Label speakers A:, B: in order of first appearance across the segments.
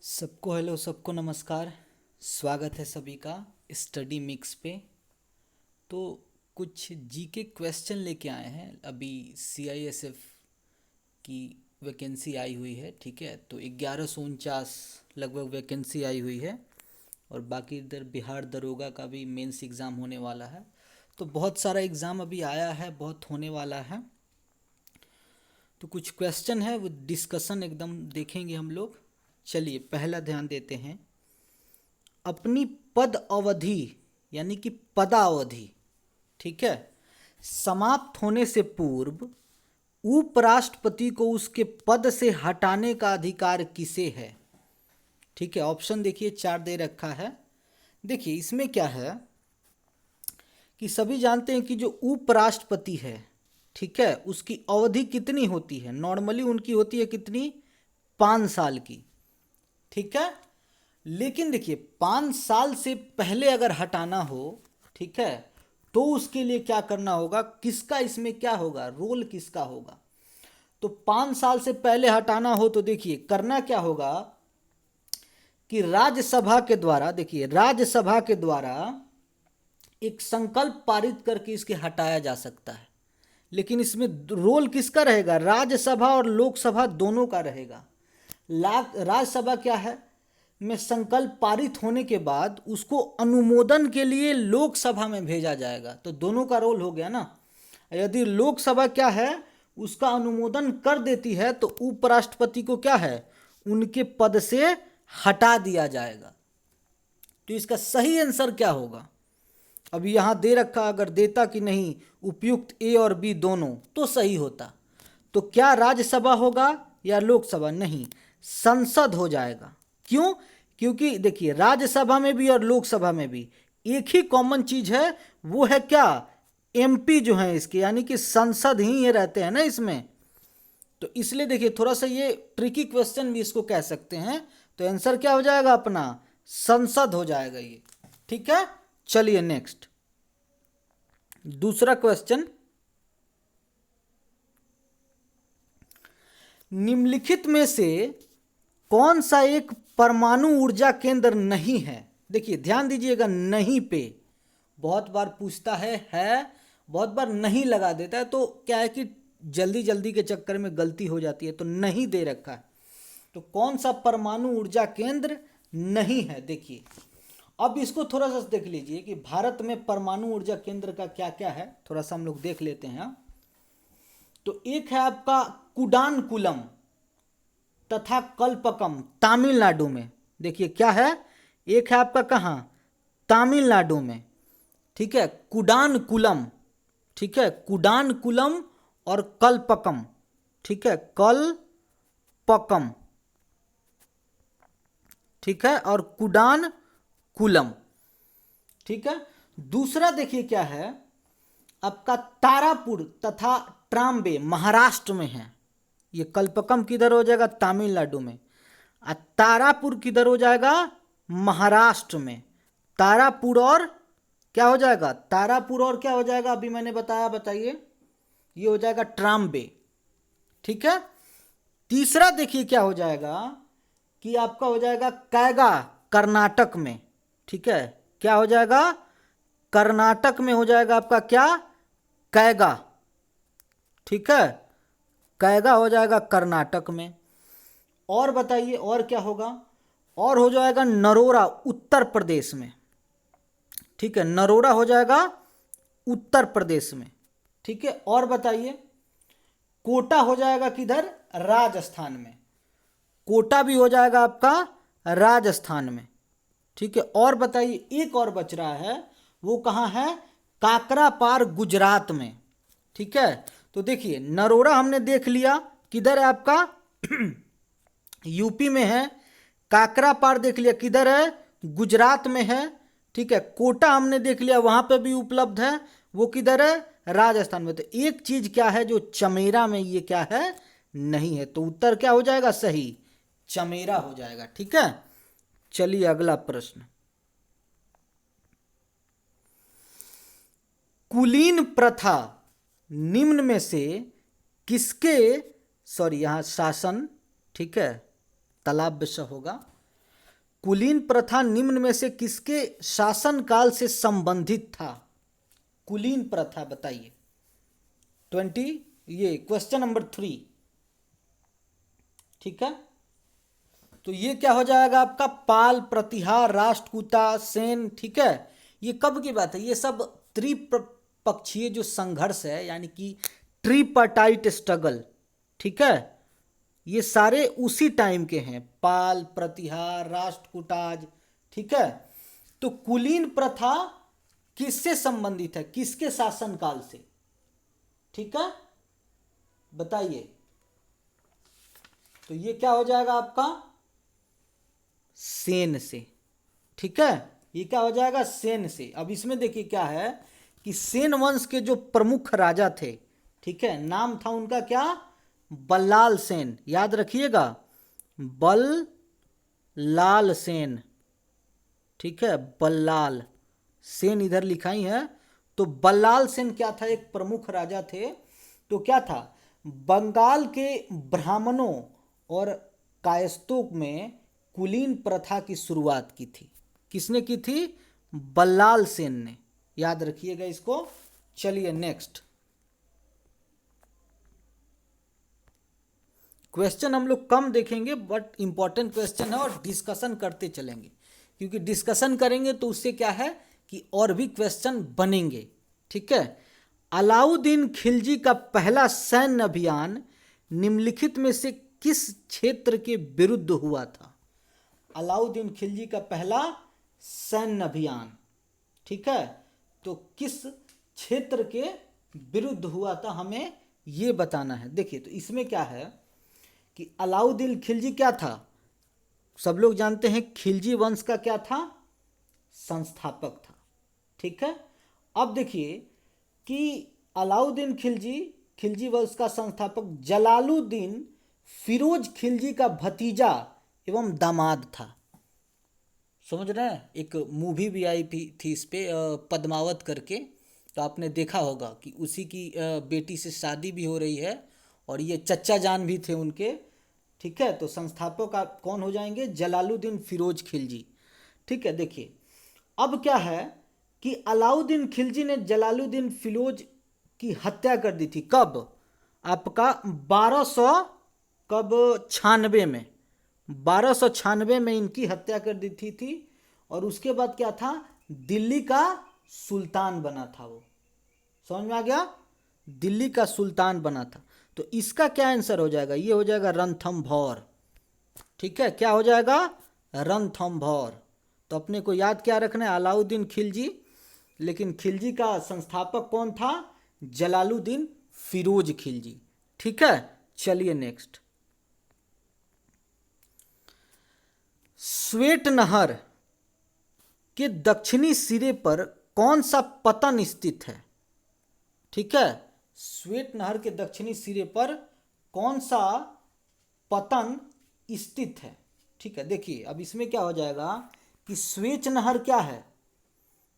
A: सबको हेलो, सबको नमस्कार। स्वागत है सभी का स्टडी मिक्स पे। तो कुछ जीके क्वेश्चन लेके आए हैं। अभी सीआईएसएफ की वैकेंसी आई हुई है, ठीक है। तो 1149 लगभग वैकेंसी आई हुई है और बाकी इधर बिहार दरोगा का भी मेंस एग्ज़ाम होने वाला है। तो बहुत सारा एग्ज़ाम अभी आया है, बहुत होने वाला है। तो कुछ क्वेश्चन है वो डिस्कशन एकदम देखेंगे हम लोग। चलिए पहला ध्यान देते हैं। अपनी पद अवधि यानी कि पदावधि, ठीक है, समाप्त होने से पूर्व उपराष्ट्रपति को उसके पद से हटाने का अधिकार किसे है? ठीक है, ऑप्शन देखिए 4 दे रखा है। देखिए इसमें क्या है कि सभी जानते हैं कि जो उपराष्ट्रपति है, ठीक है, उसकी अवधि कितनी होती है? नॉर्मली उनकी होती है कितनी? 5 साल की, ठीक है। लेकिन देखिए 5 साल से पहले अगर हटाना हो, ठीक है, तो उसके लिए क्या करना होगा? किसका इसमें क्या होगा? रोल किसका होगा? तो 5 साल से पहले हटाना हो तो देखिए करना क्या होगा कि राज्यसभा के द्वारा, देखिए राज्यसभा के द्वारा एक संकल्प पारित करके इसके हटाया जा सकता है। लेकिन इसमें रोल किसका रहेगा? राज्यसभा और लोकसभा दोनों का रहेगा। राज्यसभा क्या है में संकल्प पारित होने के बाद उसको अनुमोदन के लिए लोकसभा में भेजा जाएगा। तो दोनों का रोल हो गया ना। यदि लोकसभा क्या है उसका अनुमोदन कर देती है तो उपराष्ट्रपति को क्या है? उनके पद से हटा दिया जाएगा। तो इसका सही आंसर क्या होगा? अभी यहाँ दे रखा, अगर देता कि नहीं उपयुक्त ए और बी दोनों तो सही होता। तो क्या राज्यसभा होगा या लोकसभा? नहीं, संसद हो जाएगा। क्यों? क्योंकि देखिए राज्यसभा में भी और लोकसभा में भी एक ही कॉमन चीज है, वो है क्या? एमपी जो है इसके, यानी कि संसद ही ये रहते हैं ना इसमें। तो इसलिए देखिए थोड़ा सा ये ट्रिकी क्वेश्चन भी इसको कह सकते हैं। तो आंसर क्या हो जाएगा अपना? संसद हो जाएगा ये, ठीक है। चलिए नेक्स्ट दूसरा क्वेश्चन। निम्नलिखित में से कौन सा एक परमाणु ऊर्जा केंद्र नहीं है? देखिए ध्यान दीजिएगा, नहीं पे बहुत बार पूछता है, बहुत बार नहीं लगा देता है। तो क्या है कि जल्दी जल्दी के चक्कर में गलती हो जाती है। तो नहीं दे रखा है। तो कौन सा परमाणु ऊर्जा केंद्र नहीं है? देखिए अब इसको थोड़ा सा देख लीजिए कि भारत में परमाणु ऊर्जा केंद्र का क्या क्या है। थोड़ा सा हम लोग देख लेते हैं। तो एक है आपका कुडानकुलम तथा कल्पकम, तमिलनाडु में। देखिए क्या है, एक है आपका कहाँ? तमिलनाडु में, ठीक है, कुडानकुलम, ठीक है, कुडानकुलम और कल्पकम, ठीक है, कल्पकम, ठीक है, और कुडानकुलम, ठीक है। दूसरा देखिए क्या है आपका तारापुर तथा ट्राम्बे, महाराष्ट्र में है। ये कल्पकम किधर हो जाएगा? तमिलनाडु में। और तारापुर किधर हो जाएगा? महाराष्ट्र में। तारापुर और क्या हो जाएगा? तारापुर और क्या हो जाएगा? अभी मैंने बताया, बताइए। ये हो जाएगा ट्राम्बे, ठीक है। तीसरा देखिए क्या हो जाएगा कि आपका हो जाएगा कैगा, कर्नाटक में, ठीक है। क्या हो जाएगा? कर्नाटक में हो जाएगा आपका क्या? कैगा, ठीक है, कैगा हो जाएगा कर्नाटक में। और बताइए और क्या होगा? और हो जाएगा नरोरा, उत्तर प्रदेश में, ठीक है, नरोरा हो जाएगा उत्तर प्रदेश में, ठीक है। और बताइए कोटा हो जाएगा किधर? राजस्थान में। कोटा भी हो जाएगा आपका राजस्थान में, ठीक है। और बताइए एक और बच रहा है, वो कहाँ है? काकरापार, गुजरात में, ठीक है। तो देखिए नरोरा हमने देख लिया, किधर है आपका? यूपी में है। काकरापार देख लिया, किधर है? गुजरात में है, ठीक है। कोटा हमने देख लिया, वहां पे भी उपलब्ध है, वो किधर है? राजस्थान में। तो एक चीज क्या है जो चमेरा में ये क्या है? नहीं है। तो उत्तर क्या हो जाएगा सही? चमेरा हो जाएगा, ठीक है। चलिए अगला प्रश्न। कुलीन प्रथा निम्न में से किसके, सॉरी यहां शासन, ठीक है, तालाब विषय होगा। कुलीन प्रथा निम्न में से किसके शासनकाल से संबंधित था? कुलीन प्रथा बताइए। 20 ये क्वेश्चन नंबर 3। ठीक है, तो ये क्या हो जाएगा आपका? पाल, प्रतिहार, राष्ट्रकूटा, सेन। ठीक है, ये कब की बात है? ये सब त्रिपक्षीय जो संघर्ष है, यानी कि ट्रीपार्टाइट स्ट्रगल। ठीक है, ये सारे उसी टाइम के हैं, पाल, प्रतिहार, राष्ट्रकूटाज। ठीक है, तो कुलीन प्रथा किससे संबंधित है, किसके शासनकाल से? ठीक है, बताइए। तो ये क्या हो जाएगा आपका? सेन से। ठीक है, ये क्या हो जाएगा? सेन से। अब इसमें देखिए क्या है कि सेन वंश के जो प्रमुख राजा थे, ठीक है, नाम था उनका क्या? बल्लाल सेन। याद रखिएगा, बल्लाल सेन। ठीक है, बल्लाल सेन इधर लिखा ही है। तो बल्लाल सेन क्या था? एक प्रमुख राजा थे। तो क्या था? बंगाल के ब्राह्मणों और कायस्थों में कुलीन प्रथा की शुरुआत की थी। किसने की थी? बल्लाल सेन ने। याद रखिएगा इसको। चलिए नेक्स्ट क्वेश्चन हम लोग कम देखेंगे, बट इंपॉर्टेंट क्वेश्चन है और डिस्कशन करते चलेंगे, क्योंकि डिस्कशन करेंगे तो उससे क्या है कि और भी क्वेश्चन बनेंगे। ठीक है, अलाउद्दीन खिलजी का पहला सैन्य अभियान निम्नलिखित में से किस क्षेत्र के विरुद्ध हुआ था? अलाउद्दीन खिलजी का पहला सैन्य अभियान, ठीक है, तो किस क्षेत्र के विरुद्ध हुआ था, हमें ये बताना है। देखिए, तो इसमें क्या है कि अलाउद्दीन खिलजी क्या था? सब लोग जानते हैं खिलजी वंश का क्या था? संस्थापक था। ठीक है, अब देखिए कि अलाउद्दीन खिलजी वंश का संस्थापक जलालुद्दीन फिरोज खिलजी का भतीजा एवं दामाद था। समझ रहे हैं? एक मूवी भी आई थी इस पे, पद्मावत करके, तो आपने देखा होगा कि उसी की बेटी से शादी भी हो रही है और ये चच्चा जान भी थे उनके। ठीक है, तो संस्थापक आप कौन हो जाएंगे? जलालुद्दीन फिरोज खिलजी। ठीक है, देखिए अब क्या है कि अलाउद्दीन खिलजी ने जलालुद्दीन फिरोज की हत्या कर दी थी। कब? आपका 1296 में, 1296 में इनकी हत्या कर दी थी। और उसके बाद क्या था? दिल्ली का सुल्तान बना था वो। समझ में आ गया? दिल्ली का सुल्तान बना था। तो इसका क्या आंसर हो जाएगा? ये हो जाएगा रणथंभौर। ठीक है, क्या हो जाएगा? रणथंभौर। तो अपने को याद क्या रखना है? अलाउद्दीन खिलजी, लेकिन खिलजी का संस्थापक कौन था? जलालुद्दीन फिरोज खिलजी। ठीक है, चलिए नेक्स्ट। स्वेट नहर के दक्षिणी सिरे पर कौन सा पतन स्थित है? ठीक है, स्वेट नहर के दक्षिणी सिरे पर कौन सा पतन स्थित है? ठीक है, देखिए अब इसमें क्या हो जाएगा कि स्वेट नहर क्या है?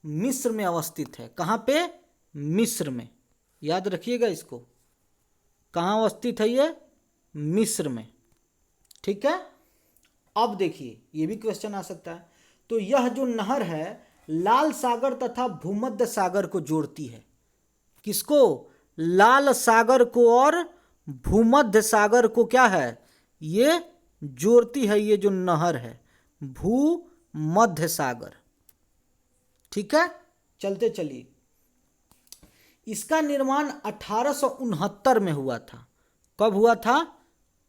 A: मिस्र में अवस्थित है। कहाँ पे? मिस्र में। याद रखिएगा इसको, कहाँ अवस्थित है ये? मिस्र में। ठीक है, अब देखिए ये भी क्वेश्चन आ सकता है। तो यह जो नहर है लाल सागर तथा भूमध्य सागर को जोड़ती है। किसको? लाल सागर को और भूमध्य सागर को क्या है? ये जोड़ती है, ये जो नहर है भूमध्य सागर। ठीक है, चलते चलिए। इसका निर्माण 1869 में हुआ था। कब हुआ था?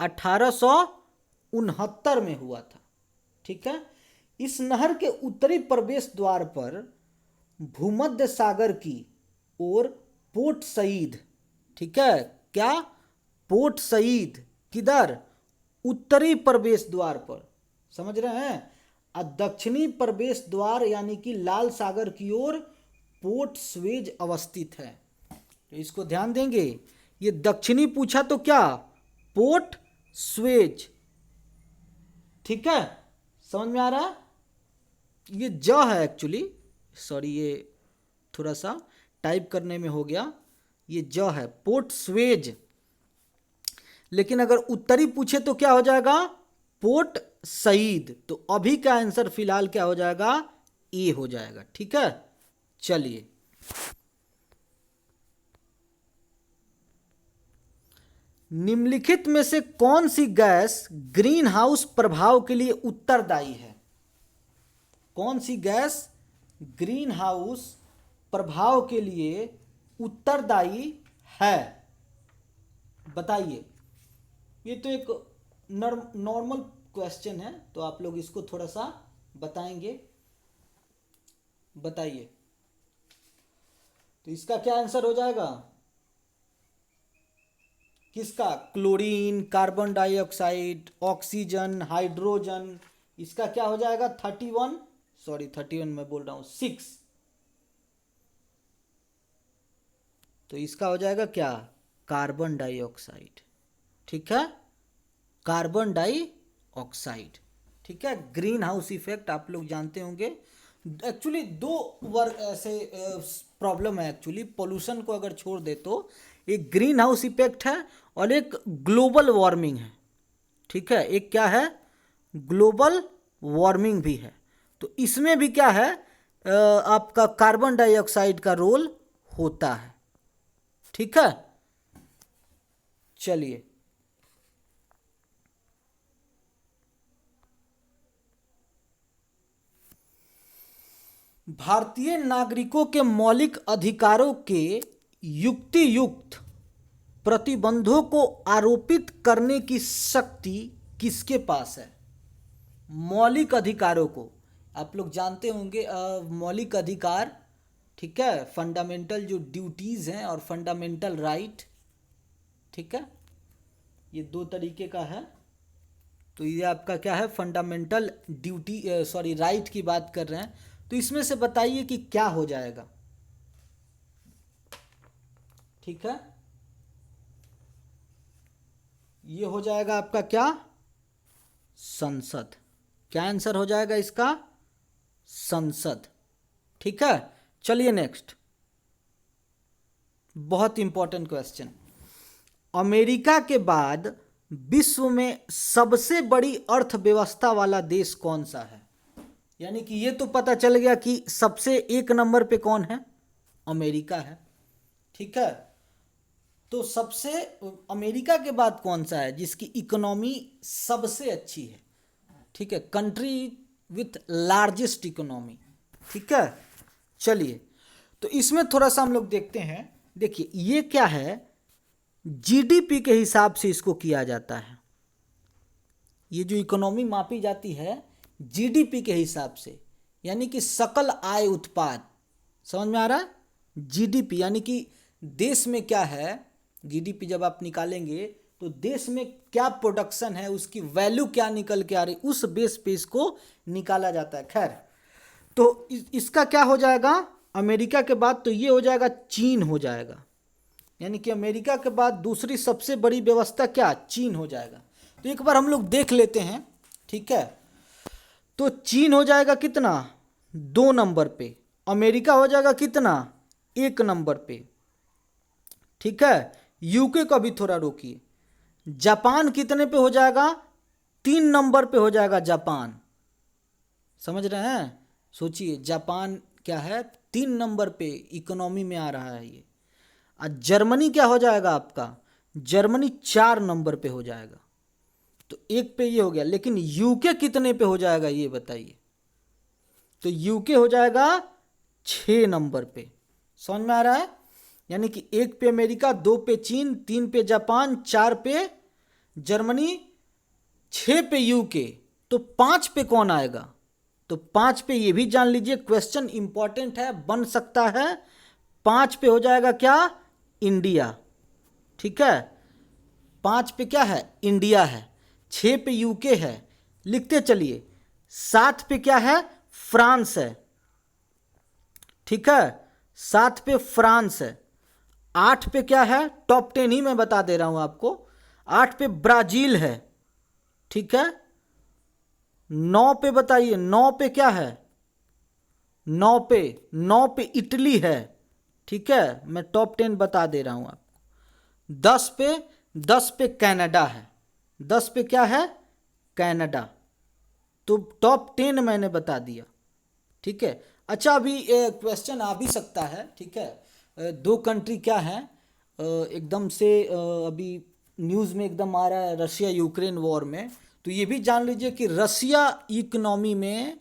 A: 1869 में हुआ था। ठीक है, इस नहर के उत्तरी प्रवेश द्वार पर भूमध्य सागर की ओर पोर्ट सईद, ठीक है, क्या? Port Said. किधर? उत्तरी प्रवेश द्वार पर। समझ रहे हैं? दक्षिणी प्रवेश द्वार यानी कि लाल सागर की ओर पोर्ट स्वेज अवस्थित है। तो इसको ध्यान देंगे, ये दक्षिणी पूछा तो क्या? Port Suez. ठीक है, समझ में आ रहा है? ये ज है एक्चुअली, सॉरी ये थोड़ा सा टाइप करने में हो गया। ये ज है, पोर्ट स्वेज। लेकिन अगर उत्तरी पूछे तो क्या हो जाएगा? Port Said. तो अभी का आंसर फिलहाल क्या हो जाएगा, ए हो जाएगा। ठीक है, चलिए निम्नलिखित में से कौन सी गैस ग्रीन हाउस प्रभाव के लिए उत्तरदायी है? कौन सी गैस ग्रीन हाउस प्रभाव के लिए उत्तरदायी है, बताइए। ये तो एक नॉर्मल क्वेश्चन है, तो आप लोग इसको थोड़ा सा बताएंगे, बताइए। तो इसका क्या आंसर हो जाएगा, किसका? Chlorine, carbon dioxide, oxygen, hydrogen. इसका क्या हो जाएगा 31, सॉरी 31 मैं बोल रहा हूं 6। तो इसका हो जाएगा क्या, कार्बन डाइऑक्साइड। ठीक है, कार्बन डाइऑक्साइड। ठीक है, ग्रीन हाउस इफेक्ट आप लोग जानते होंगे। एक्चुअली दो वर्ग ऐसे प्रॉब्लम है एक्चुअली, पोल्यूशन को अगर छोड़ दे तो एक ग्रीन हाउस इफेक्ट है और एक ग्लोबल वार्मिंग है। ठीक है, एक क्या है, ग्लोबल वार्मिंग भी है। तो इसमें भी क्या है, आपका कार्बन डाइऑक्साइड का रोल होता है। ठीक है, चलिए भारतीय नागरिकों के मौलिक अधिकारों के युक्ति युक्त प्रतिबंधों को आरोपित करने की शक्ति किसके पास है? मौलिक अधिकारों को आप लोग जानते होंगे, मौलिक अधिकार। ठीक है, फंडामेंटल जो ड्यूटीज हैं और फंडामेंटल राइट। ठीक है, ये दो तरीके का है। तो ये आपका क्या है, फंडामेंटल ड्यूटी, सॉरी राइट की बात कर रहे हैं। तो इसमें से बताइए कि क्या हो जाएगा। ठीक है, ये हो जाएगा आपका क्या, संसद। क्या आंसर हो जाएगा इसका, संसद। ठीक है, चलिए नेक्स्ट, बहुत इंपॉर्टेंट क्वेश्चन। अमेरिका के बाद विश्व में सबसे बड़ी अर्थव्यवस्था वाला देश कौन सा है? यानी कि ये तो पता चल गया कि सबसे एक नंबर पे कौन है, अमेरिका है। ठीक है, तो सबसे अमेरिका के बाद कौन सा है जिसकी इकोनॉमी सबसे अच्छी है? ठीक है, कंट्री विथ लार्जेस्ट इकोनॉमी। ठीक है, चलिए तो इसमें थोड़ा सा हम लोग देखते हैं। देखिए ये क्या है, जीडीपी के हिसाब से इसको किया जाता है। ये जो इकोनॉमी मापी जाती है जीडीपी के हिसाब से, यानी कि सकल आय उत्पाद। समझ में आ रहा है, जीडीपी यानी कि देश में क्या है, जीडीपी जब आप निकालेंगे तो देश में क्या प्रोडक्शन है, उसकी वैल्यू क्या निकल के आ रही, उस बेस पे इसको निकाला जाता है। खैर, तो इसका क्या हो जाएगा, अमेरिका के बाद तो ये हो जाएगा चीन हो जाएगा। यानी कि अमेरिका के बाद दूसरी सबसे बड़ी व्यवस्था क्या, चीन हो जाएगा। तो एक बार हम लोग देख लेते हैं। ठीक है, तो चीन हो जाएगा कितना, 2 नंबर पे। अमेरिका हो जाएगा कितना, 1 नंबर पे। ठीक है, यूके को भी थोड़ा रोकिए। जापान कितने पे हो जाएगा, 3 नंबर पे हो जाएगा जापान। समझ रहे हैं, सोचिए जापान क्या है, 3 नंबर पे इकोनॉमी में आ रहा है ये। और जर्मनी क्या हो जाएगा आपका, जर्मनी 4 नंबर पे हो जाएगा। तो एक पे ये हो गया, लेकिन यूके कितने पे हो जाएगा ये बताइए। तो यूके हो जाएगा 6 नंबर पे। समझ में आ रहा है, यानी कि 1 पे अमेरिका, 2 पे चीन, 3 पे जापान, 4 पे जर्मनी, 6 पे यूके। तो 5 पे कौन आएगा, तो 5 पे ये भी जान लीजिए, क्वेश्चन इंपॉर्टेंट है, बन सकता है। 5 पे हो जाएगा क्या, इंडिया। ठीक है, 5 पे क्या है, इंडिया है। 6 पे यूके है, लिखते चलिए। 7 पे क्या है, फ्रांस है। ठीक है, 7 पे फ्रांस है। 8 पे क्या है, टॉप 10 ही मैं बता दे रहा हूं आपको। 8 पे ब्राजील है। ठीक है, 9 पे बताइए, 9 पे क्या है, 9 पे इटली है। ठीक है, मैं टॉप 10 बता दे रहा हूं आपको। 10 पे कनाडा है। 10 पे क्या है, कनाडा। तो टॉप 10 मैंने बता दिया, ठीक है। अच्छा, अभी क्वेश्चन आ भी सकता है, ठीक है। दो कंट्री क्या है एकदम से अभी न्यूज़ में एकदम आ रहा है, रशिया यूक्रेन वॉर में। तो ये भी जान लीजिए कि रशिया इकोनॉमी में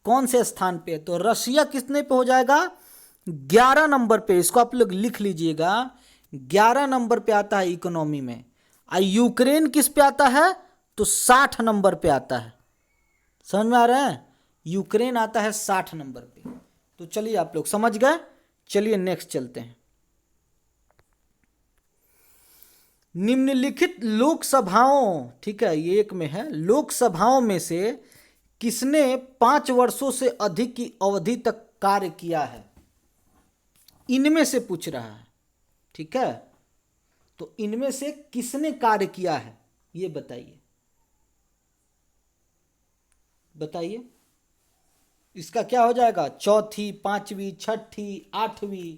A: कौन से स्थान पे है। तो रशिया कितने पे हो जाएगा, 11 नंबर पे। इसको आप लोग लिख लीजिएगा, 11 नंबर पे आता है इकोनॉमी में। और यूक्रेन किस पे आता है, तो 60 नंबर पे आता है। समझ में आ रहा है, यूक्रेन आता है 60 नंबर पे। तो चलिए आप लोग समझ गए, चलिए नेक्स्ट चलते हैं। निम्नलिखित लोकसभाओं, ठीक है, ये एक में है, लोकसभाओं में से किसने 5 वर्षों से अधिक की अवधि तक कार्य किया है, इनमें से पूछ रहा है, ठीक है। तो इनमें से किसने कार्य किया है, ये बताइए, बताइए। इसका क्या हो जाएगा, चौथी, पांचवी, छठी, आठवीं।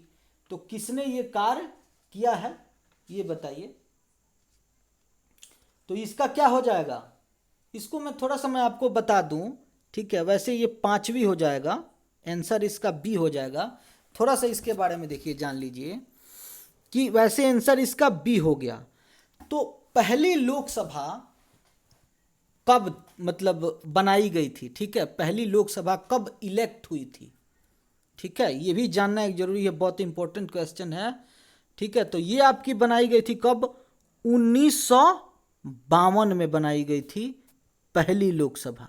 A: तो किसने ये कार्य किया है, ये बताइए। तो इसका क्या हो जाएगा, इसको मैं थोड़ा सा मैं आपको बता दूं, ठीक है। वैसे ये पांचवी हो जाएगा, आंसर इसका बी हो जाएगा। थोड़ा सा इसके बारे में देखिए, जान लीजिए कि वैसे आंसर इसका बी हो गया। तो पहली लोकसभा कब मतलब बनाई गई थी, ठीक है, पहली लोकसभा कब इलेक्ट हुई थी, ठीक है, ये भी जानना एक जरूरी है, बहुत इंपॉर्टेंट क्वेश्चन है, ठीक है। तो ये आपकी बनाई गई थी कब, 1952 में बनाई गई थी पहली लोकसभा,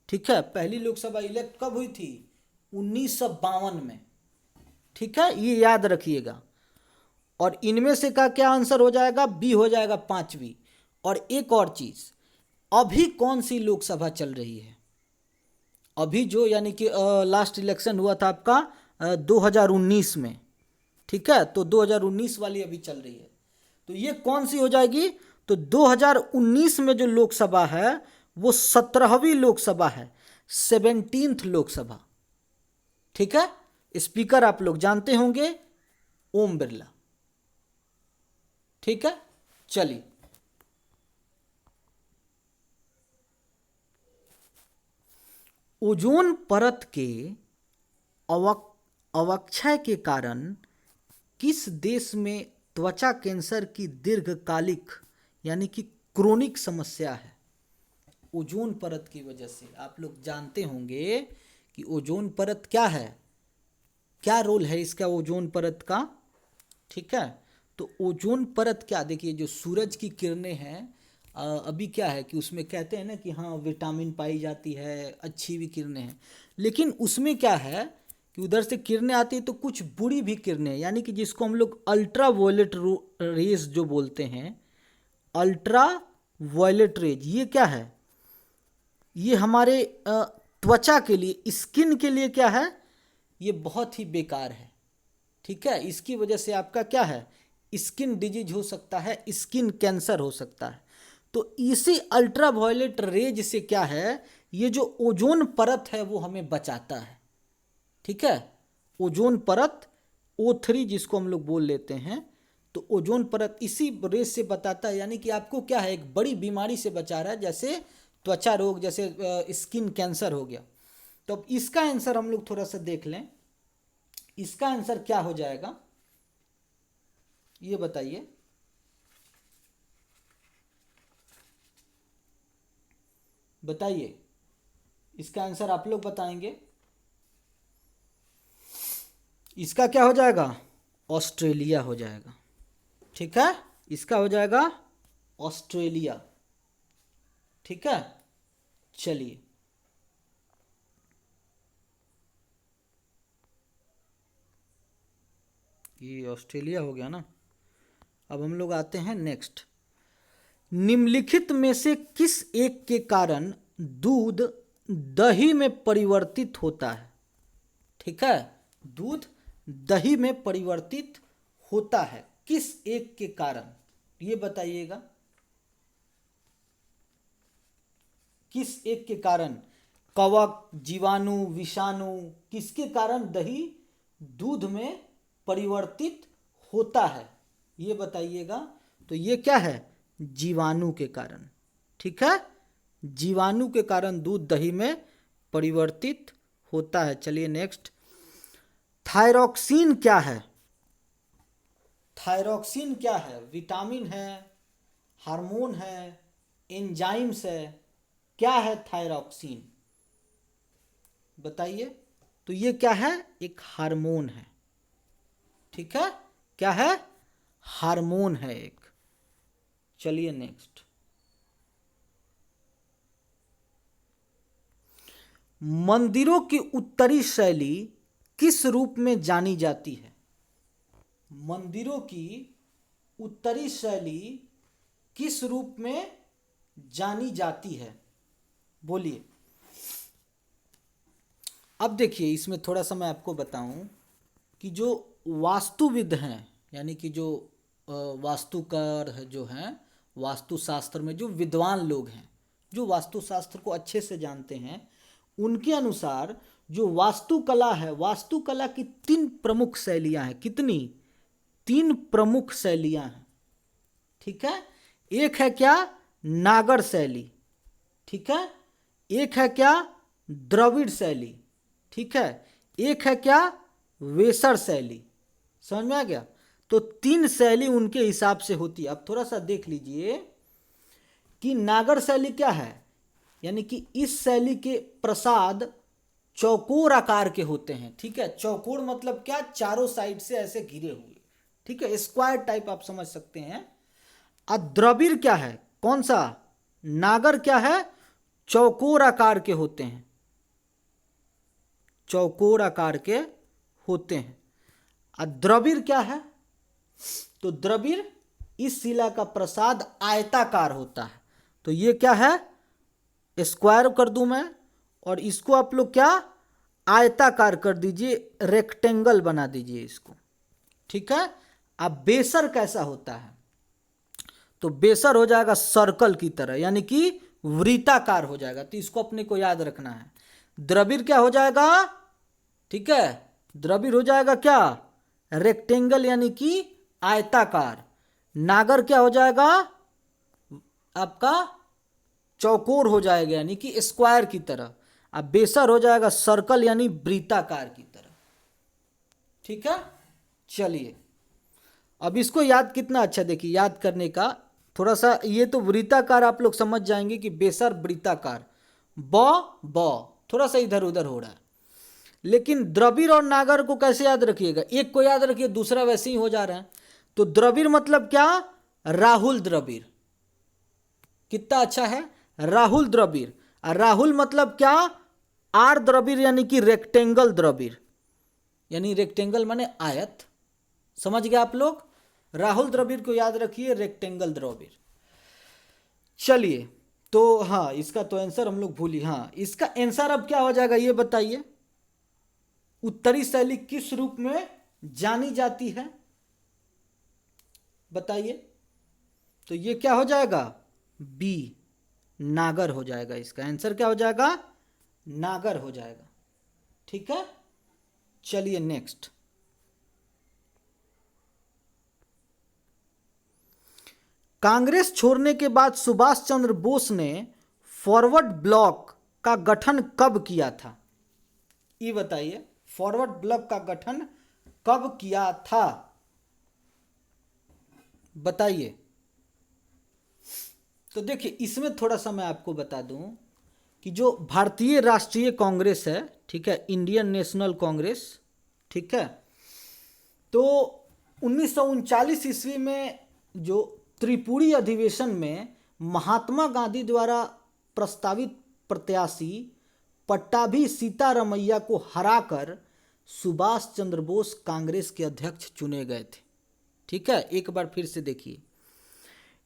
A: ठीक है। पहली लोकसभा इलेक्ट कब हुई थी, 1952 में, ठीक है, ये याद रखिएगा। और इनमें से का क्या आंसर हो जाएगा, बी हो जाएगा, पांचवी। और एक और चीज, अभी कौन सी लोकसभा चल रही है, अभी जो यानी कि लास्ट इलेक्शन हुआ था आपका 2019 में, ठीक है। तो 2019 वाली अभी चल रही है। तो ये कौन सी हो जाएगी, तो 2019 में जो लोकसभा है वो 17वीं लोकसभा है, 17th लोकसभा, ठीक है। स्पीकर आप लोग जानते होंगे, ओम बिरला, ठीक है। चलिए, ओजोन परत के अवक्षय के कारण किस देश में त्वचा कैंसर की दीर्घकालिक यानी कि क्रोनिक समस्या है। ओजोन परत की वजह से आप लोग जानते होंगे कि ओजोन परत क्या है, क्या रोल है इसका ओजोन परत का, ठीक है। तो ओजोन परत क्या, देखिए जो सूरज की किरणें हैं अभी क्या है कि उसमें कहते हैं ना कि हाँ विटामिन पाई जाती है, अच्छी भी किरणें हैं, लेकिन उसमें क्या है कि उधर से किरणें आती है तो कुछ बुरी भी किरणें, यानी कि जिसको हम लोग अल्ट्रा वायलेट रेज जो बोलते हैं, अल्ट्रा वायलेट रेज, ये क्या है, ये हमारे त्वचा के लिए, स्किन के लिए क्या है, ये बहुत ही बेकार है, ठीक है। इसकी वजह से आपका क्या है, स्किन डिजीज हो सकता है, स्किन कैंसर हो सकता है। तो इसी अल्ट्रा वायलेट रेज से क्या है, ये जो ओजोन परत है वो हमें बचाता है, ठीक है। ओजोन परत O3 जिसको हम लोग बोल लेते हैं, तो ओजोन परत इसी रेज से बताता है, यानी कि आपको क्या है, एक बड़ी बीमारी से बचा रहा है, जैसे त्वचा रोग, जैसे स्किन कैंसर हो गया। तो अब इसका आंसर हम लोग थोड़ा सा देख लें, इसका आंसर क्या हो जाएगा, ये बताइए। बताइए, इसका आंसर आप लोग बताएंगे, इसका क्या हो जाएगा, ऑस्ट्रेलिया हो जाएगा, ठीक है। इसका हो जाएगा ऑस्ट्रेलिया, ठीक है। चलिए, ये ऑस्ट्रेलिया हो गया ना। अब हम लोग आते हैं नेक्स्ट, निम्नलिखित में से किस एक के कारण दूध दही में परिवर्तित होता है, ठीक है। दूध दही में परिवर्तित होता है, किस एक के कारण, ये बताइएगा, किस एक के कारण, कवक, जीवाणु, विषाणु, किसके कारण दही दूध में परिवर्तित होता है, ये बताइएगा। तो ये क्या है, जीवाणु के कारण, ठीक है, जीवाणु के कारण दूध दही में परिवर्तित होता है। चलिए नेक्स्ट, थायरॉक्सिन क्या है? थायरॉक्सिन क्या है? विटामिन है, हार्मोन है, एंजाइम्स है, क्या है थायरॉक्सिन? बताइए। तो ये क्या है? एक हार्मोन है। ठीक है, क्या है? हार्मोन है एक। चलिए नेक्स्ट, मंदिरों की उत्तरी शैली किस रूप में जानी जाती है? मंदिरों की उत्तरी शैली किस रूप में जानी जाती है? बोलिए। अब देखिए, इसमें थोड़ा सा मैं आपको बताऊं कि जो वास्तुविद हैं, यानी कि जो वास्तुकार जो हैं, वास्तुशास्त्र में जो विद्वान लोग हैं, जो वास्तुशास्त्र को अच्छे से जानते हैं, उनके अनुसार जो वास्तुकला है, वास्तुकला की 3 प्रमुख शैलियां हैं। कितनी? 3 प्रमुख शैलियां हैं। ठीक है, एक है क्या? नागर शैली। ठीक है, एक है क्या? द्रविड़ शैली। ठीक है, एक है क्या? वेसर शैली। समझ में आ गया? तो 3 शैली उनके हिसाब से होती है। अब थोड़ा सा देख लीजिए कि नागर शैली क्या है, यानी कि इस शैली के प्रसाद चौकोर आकार के होते हैं। ठीक है, चौकोर मतलब क्या? चारों साइड से ऐसे घिरे हुए। ठीक है, स्क्वायर टाइप आप समझ सकते हैं। और द्रविड़ क्या है? कौन सा? नागर क्या है? चौकोर आकार के होते हैं, चौकोर आकार के होते हैं। और द्रविड़ क्या है? तो द्रविड़ इस शिला का प्रसाद आयताकार होता है। तो ये क्या है? स्क्वायर कर दूं मैं, और इसको आप लोग क्या? आयताकार कर दीजिए, रेक्टेंगल बना दीजिए इसको। ठीक है। अब बेसर कैसा होता है? तो बेसर हो जाएगा सर्कल की तरह, यानी कि वृत्ताकार हो जाएगा। तो इसको अपने को याद रखना है। द्रविड़ क्या हो जाएगा? ठीक है, द्रविड़ हो जाएगा क्या? रेक्टेंगल, यानी कि आयताकार। नागर क्या हो जाएगा? आपका चौकोर हो जाएगा, यानी कि स्क्वायर की तरह। अब बेसर हो जाएगा सर्कल, यानी वृत्ताकार की तरह। ठीक है, चलिए अब इसको याद कितना अच्छा, देखिए याद करने का थोड़ा सा। ये तो वृत्ताकार आप लोग समझ जाएंगे कि बेसर वृत्ताकार, ब थोड़ा सा इधर उधर हो रहा है। लेकिन द्रविड़ और नागर को कैसे याद रखिएगा? एक को याद रखिए, दूसरा वैसे ही हो जा रहा है। तो द्रविड़ मतलब क्या? राहुल द्रविड़। कितना अच्छा है, राहुल द्रविड़। और राहुल मतलब क्या? आर द्रविड़, यानी कि रेक्टेंगल द्रविड़, यानी रेक्टेंगल माने आयत। समझ गए आप लोग? राहुल द्रविड़ को याद रखिए, रेक्टेंगल द्रविड़। चलिए, तो हाँ, इसका तो आंसर हम लोग भूली। हाँ, इसका आंसर अब क्या हो जाएगा ये बताइए। उत्तरी शैली किस रूप में जानी जाती है? बताइए। तो ये क्या हो जाएगा? बी, नागर हो जाएगा। इसका आंसर क्या हो जाएगा? नागर हो जाएगा। ठीक है, चलिए नेक्स्ट, कांग्रेस छोड़ने के बाद सुभाष चंद्र बोस ने फॉरवर्ड ब्लॉक का गठन कब किया था? ये बताइए, फॉरवर्ड ब्लॉक का गठन कब किया था? बताइए। तो देखिए, इसमें थोड़ा सा मैं आपको बता दूं कि जो भारतीय राष्ट्रीय कांग्रेस है, ठीक है, इंडियन नेशनल कांग्रेस, ठीक है, तो 1939 ईस्वी में जो त्रिपुरी अधिवेशन में महात्मा गांधी द्वारा प्रस्तावित प्रत्याशी पट्टाभी सीतारमैया को हराकर सुभाष चंद्र बोस कांग्रेस के अध्यक्ष चुने गए थे। ठीक है, एक बार फिर से देखिए,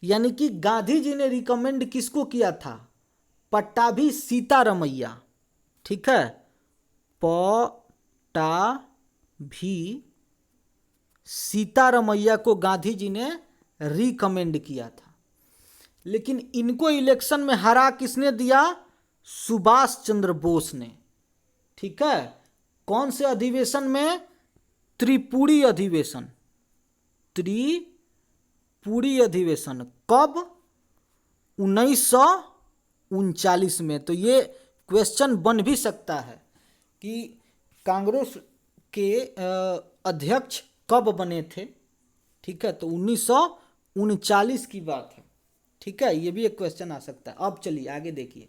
A: यानी कि गांधी जी ने रिकमेंड किसको किया था? पट्टाभी सीतारमैया। ठीक है, पट्टाभी सीतारमैया को गांधी जी ने रिकमेंड किया था। लेकिन इनको इलेक्शन में हरा किसने दिया? सुभाष चंद्र बोस ने। ठीक है, कौन से अधिवेशन में? त्रिपुरी अधिवेशन। त्रिपुरी अधिवेशन कब? 1939 1939 में। तो ये क्वेश्चन बन भी सकता है कि कांग्रेस के अध्यक्ष कब बने थे, ठीक है, तो 1939 की बात है, ठीक है, ये भी एक क्वेश्चन आ सकता है। अब चलिए आगे देखिए।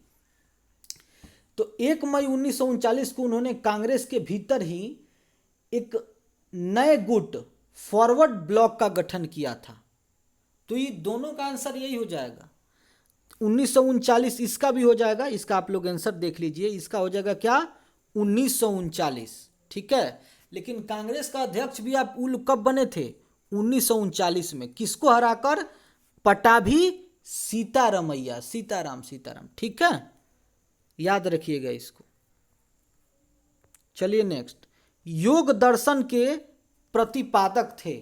A: तो 1 मई 1939 को उन्होंने कांग्रेस के भीतर ही एक नए गुट फॉरवर्ड ब्लॉक का गठन किया था। तो ये दोनों का आंसर यही हो जाएगा, 1939 इसका भी हो जाएगा, इसका आप लोग आंसर देख लीजिए, इसका हो जाएगा क्या 1939, ठीक है। लेकिन कांग्रेस का अध्यक्ष भी आप उल कब बने थे 1939 में, किसको हराकर, पटाभी सीतारमैया, सीताराम, ठीक है, याद रखिएगा इसको। चलिए नेक्स्ट, योग दर्शन के प्रतिपादक थे,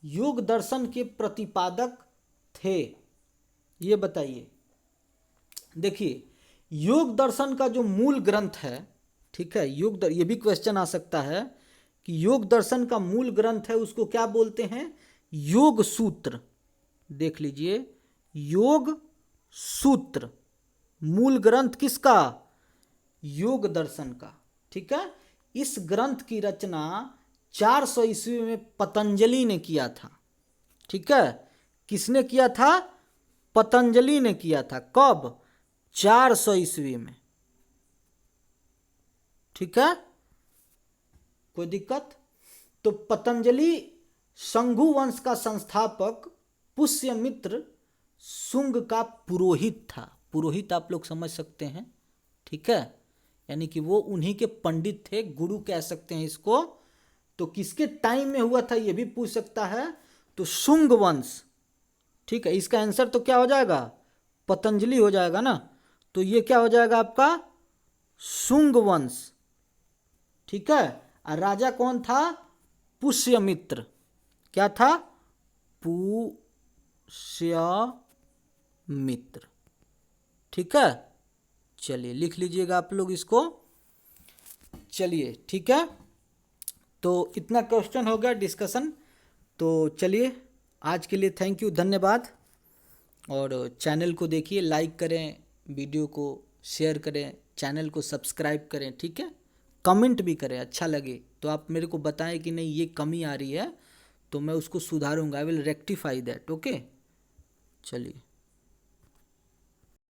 A: योग दर्शन के प्रतिपादक थे, ये बताइए। देखिए योग दर्शन का जो मूल ग्रंथ है, ठीक है, ये भी क्वेश्चन आ सकता है कि योग दर्शन का मूल ग्रंथ है उसको क्या बोलते हैं, योग सूत्र। देख लीजिए, योग सूत्र मूल ग्रंथ किसका, योग दर्शन का, ठीक है। इस ग्रंथ की रचना 400 ईस्वी में पतंजलि ने किया था, ठीक है, किसने किया था, पतंजलि ने किया था, कब, 400 ईस्वी में, ठीक है, कोई दिक्कत। तो पतंजलि शंभु वंश का संस्थापक पुष्यमित्र शुंग का पुरोहित था, पुरोहित आप लोग समझ सकते हैं, ठीक है, यानी कि वो उन्हीं के पंडित थे, गुरु कह सकते हैं इसको। तो किसके टाइम में हुआ था ये भी पूछ सकता है, तो शुंग वंश, ठीक है, इसका आंसर तो क्या हो जाएगा, पतंजलि हो जाएगा ना, तो ये क्या हो जाएगा आपका शुंग वंश, ठीक है। और राजा कौन था, पुष्यमित्र, क्या था, पुष्यमित्र, ठीक है। चलिए लिख लीजिएगा आप लोग इसको, चलिए ठीक है। तो इतना क्वेश्चन हो गया डिस्कशन। तो चलिए आज के लिए थैंक यू, धन्यवाद। और चैनल को देखिए, लाइक करें, वीडियो को शेयर करें, चैनल को सब्सक्राइब करें, ठीक है, कमेंट भी करें, अच्छा लगे तो आप मेरे को बताएं कि नहीं ये कमी आ रही है तो मैं उसको सुधारूंगा, I will rectify that, okay. चलिए।